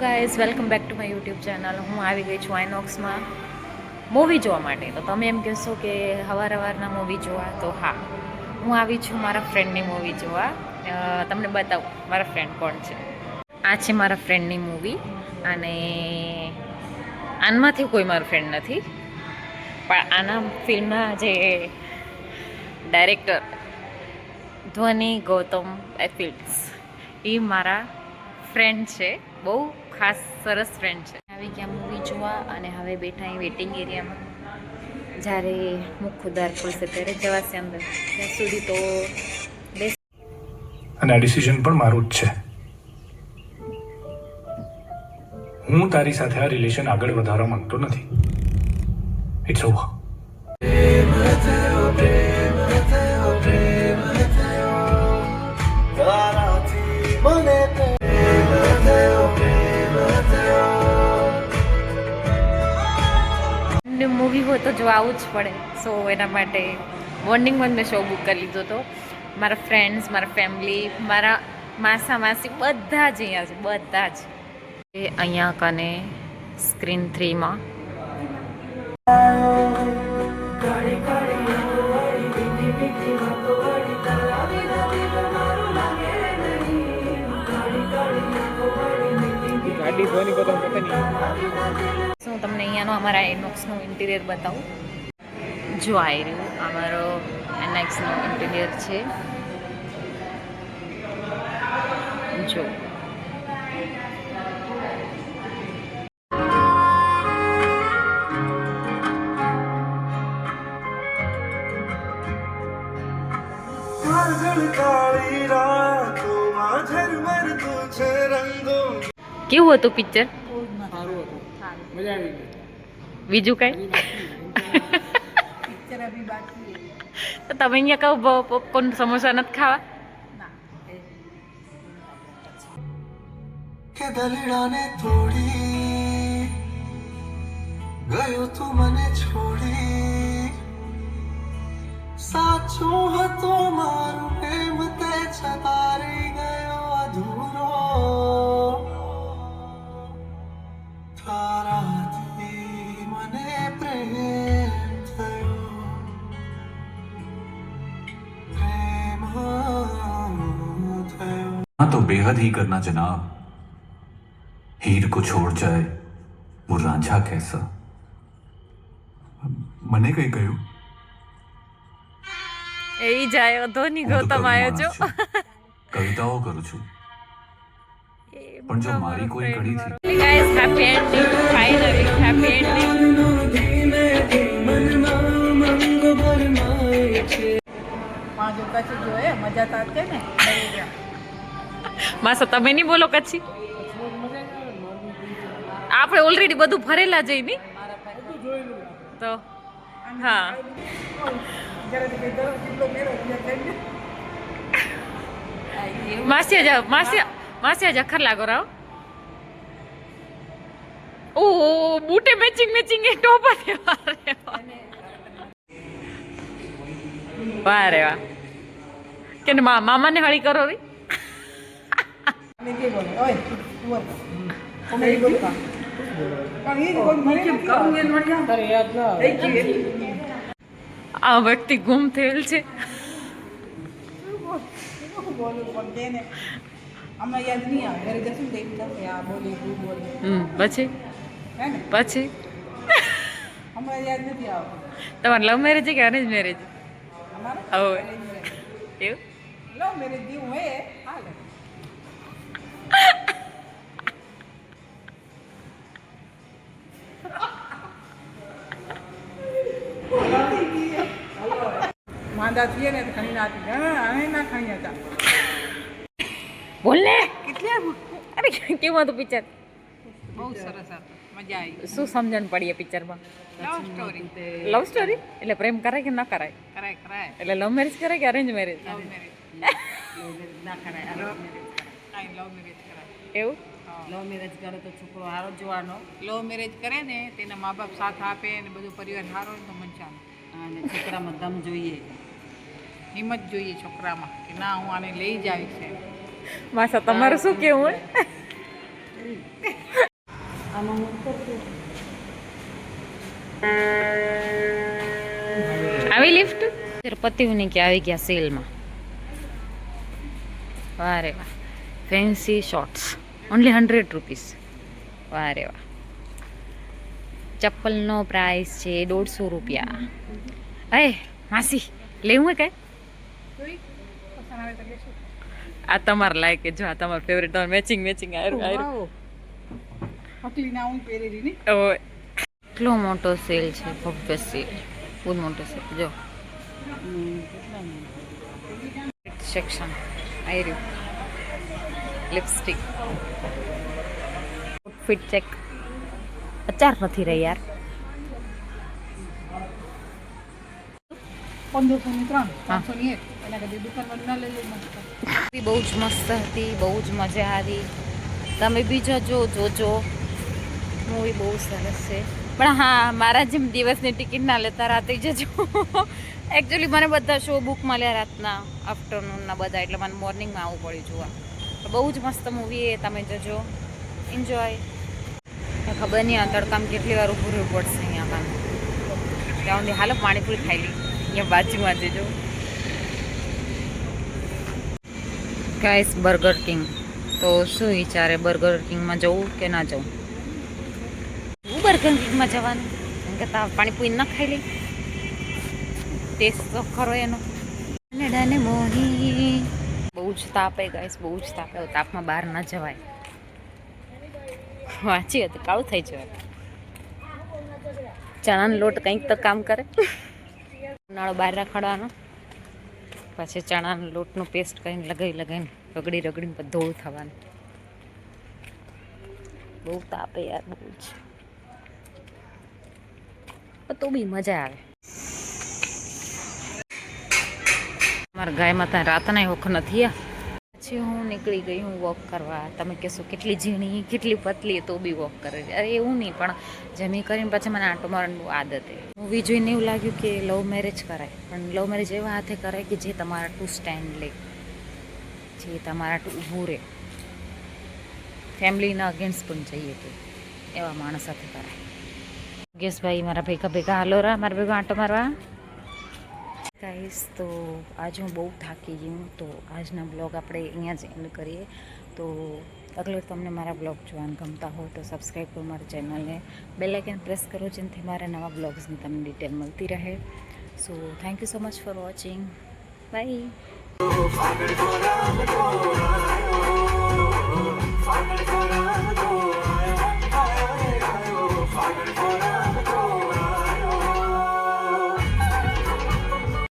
Guys welcome back to my YouTube channel. હું આવી ગઈ છું આઇનોક્સમાં મૂવી જોવા માટે. તો તમે એમ કહેશો કે સવારના મૂવી જોવા, તો હા, હું આવી છું મારા ફ્રેન્ડની મૂવી જોવા. તમને બતાવું મારા ફ્રેન્ડ કોણ છે. આ છે મારા ફ્રેન્ડની મૂવી, અને આનમાંથી કોઈ મારો ફ્રેન્ડ નથી, પણ આના ફિલ્મના જે ડાયરેક્ટર ધ્વનિ ગૌતમ ફિલ્મ્સ, એ મારા ફ્રેન્ડ છે, બહુ ખાસ સરસ ફ્રેન્ડ છે. આવી ગયા મૂવી જોવા, અને હવે બેઠા અહીં વેટિંગ એરિયામાં. જ્યારે મુખ્ય દ્વાર ખુલશે ત્યારે જવાશે અંદર. ત્યાં સુધી તો અને આ ડિસિઝન પણ મારું જ છે. હું તારી સાથે આ રિલેશન આગળ વધારવા માંગતો નથી. It's over. મૂવી હોય તો જો આવવું જ પડે. સો એના માટે મોર્નિંગમાં જ મેં શો બુક કરી લીધો હતો. મારા ફ્રેન્ડ્સ, મારા ફેમિલી, મારા માસા માસી બધા જ અહીંયા છે, બધા જ. એ અહીંયા કને સ્ક્રીન 3માં હું તમને અહીંયાનો અમારા આઇનોક્સનું ઇન્ટિરિયર બતાવું. જો આવી રહ્યું અમારો આઇનોક્સનો ઇન્ટિરિયર છે. જો કેવું હતું પિક્ચર? બીજું કઈ તો તમે અહીંયા કહો પોપકોર્ન સમોસા નથી ખાવા? કે દલડાને તોડી ગયો તું મને છોડી, સાચું હતું મારું પ્રેમ તે છતારી ગયો અધૂરો, તારાથી મને પ્રેમ થયો, પ્રેમ થયો. हाँ तो बेहद ही करना जनाब, हीर को छोड़ जाए वो रांझा कैसा. મને કઈ કહ્યું? એ જાય ધોની ગૌતમ આવ્યો છો. કવિતાઓ કરું છું, પણ જો મારી કોઈ કડી થી. Guys, happy ending, finally happy ending. માસા તમે નહીં બોલો કચ્છી. આપણે ઓલરેડી બધું ભરેલા જઈ ની તો હા. માસિયા જખર લાગો રાવ. ઓ બૂટે મેચિંગ એ ટોપ વાહ રે વાહ. કે મામાને હળી કરો રી. આ વ્યક્તિ ગુમ થયેલ છે. પછી તમારે લવ મેરેજ કે અરેન્જ મેરેજ? હવે એવું લવ મેરેજ જેવું હે. બોલ ને અરે કેવું હતું પિક્ચર? બહુ સરસ હતું, મજા આવી. શું સમજણ પડી એ પિક્ચરમાં? લવ સ્ટોરી એટલે પ્રેમ કરાય કે ના કરાય? કરાય. એટલે લવ મેરેજ કરાય કે અરેન્જ મેરેજ? લવ મેરેજ ના કરાય. લવ મેરેજ કરાય. એવું? લવ મેરેજ કરે તો છોકરો હારો જોવાનો. લવ મેરેજ કરે ને તેના મા બાપ સાથ આપે ને બધું પરિવાર સારો ને તો મજા આવે. અને છોકરામાં દમ જોઈએ, હિંમત જોઈએ છોકરામાં કે ના હું આને લઈ જ આવી છે. માસા તમારું શું કેવું? આમાં ઉતરતું આવી લિફ્ટ પતિવની કે આવી ગયા સેલમાં. વાહ રે વાહ, ફેન્સી શોર્ટ્સ ઓનલી 100 રૂપીસ. વાહ રે વાહ. ચપ્પલનો પ્રાઇસ છે 150 રૂપિયા. અય માસી લેવું હે કઈ? જોઈ પસંદ આવે તો લેશું. આ તમારા લાયક જો આ તમારું ફેવરેટ, તમારું મેચિંગ મેચિંગ વાવ પકલી ના હું પહેરેલી ને એટલો મોટો સેલ છે, ભવ્ય સેલ, બહુ મોટો સેલ. જો સેક્શન આવી રહ્યું, લિપસ્ટિક, ફિટ ચેક. 4 નથી રહી યાર. 1500 ની 3 500 ની 1 એના કદી દુકાનમાં ના લઈ લઉં મસ્ત. બહુ જ મસ્ત હતી, બહુ જ મજા આવી. તમે બી જોજો મૂવી બહુ સરસ છે. પણ હા, મારા જેમ દિવસની ટિકિટ ના લેતા, રાતે જજો. એકચ્યુઅલી મને બધા શો બુક મળ્યા રાતના, આફ્ટરનૂનના બધા, એટલે મને મોર્નિંગમાં આવવું પડ્યું જોવા. તો બહુ જ મસ્ત મૂવી એ, તમે જજો, એન્જોય. ખબર નહીં આ તડકામાં કેટલી વાર ઊભું રહેવું પડશે અહીંયા કામ. ત્યાં સુધી હાલો પાણીપુરી ખાઈ લી, અહીંયા બાજુમાં જજો. ગાઈસ બર્ગર કિંગ, તો શું વિચારે બર્ગર કિંગમાં જવું કે ના જવું? હું બર્ગર કિંગમાં જવાનું, કેમ કે તાવ પાણીપુરી ના ખાઈ લઈ, ટેસ્ટ તો ખરો એનો. નડાને મોહી, બહુ જ તાપે ગાઈસ, બહુ જ તાપે. તાપમાં બહાર ના જવાય. વાંચી હતી કાળું થઈ જવાય. ચણાનો લોટ કંઈક તો કામ કરે. ઉનાળો બહાર રાખવાનો, પછી ચણાનો લોટનો પેસ્ટ કરીને લગાવીને રગડીને ધોળું થવાનું. બહુ તાપે યાર, બહુ જ. તો બી મજા આવે. મારા ગાયમાં ત્યાં રાતના વખ નથી. પછી હું નીકળી ગઈ હું વોક કરવા. તમે કહેશો કેટલી ઝીણી કેટલી પતલી, તો બી વોક કરે. અરે એવું નહીં, પણ જમી કરીને પછી મને આંટો મારવાની બહુ આદત છે. મૂવી જોઈને એવું લાગ્યું કે લવ મેરેજ કરાય, પણ લવ મેરેજ એવા હાથે કરાય કે જે તમારા ટુ સ્ટેન્ડ લે, જે તમારા ટુ ઊભું રહે, ફેમિલીના અગેન્સ્ટ પણ જઈએ તો એવા માણસ સાથે કરાય. યોગેશભાઈ મારા ભેગા હાલો રા, મારા ભેગા આંટો મારવા. ગાઈસ, તો આજે હું બહુ થાકી ગઈ હું, તો આજના બ્લોગ આપણે અહીંયા જ એન્ડ કરીએ. તો અગલે તમને મારા બ્લોગ જોવાનું ગમતા હોય તો સબસ્ક્રાઈબ કરો મારી ચેનલને, બેલ આઇકન પ્રેસ કરો, જેનાથી મારા નવા બ્લોગ્સની તમને ડિટેલ મળતી રહે. So thank you so much for watching. By.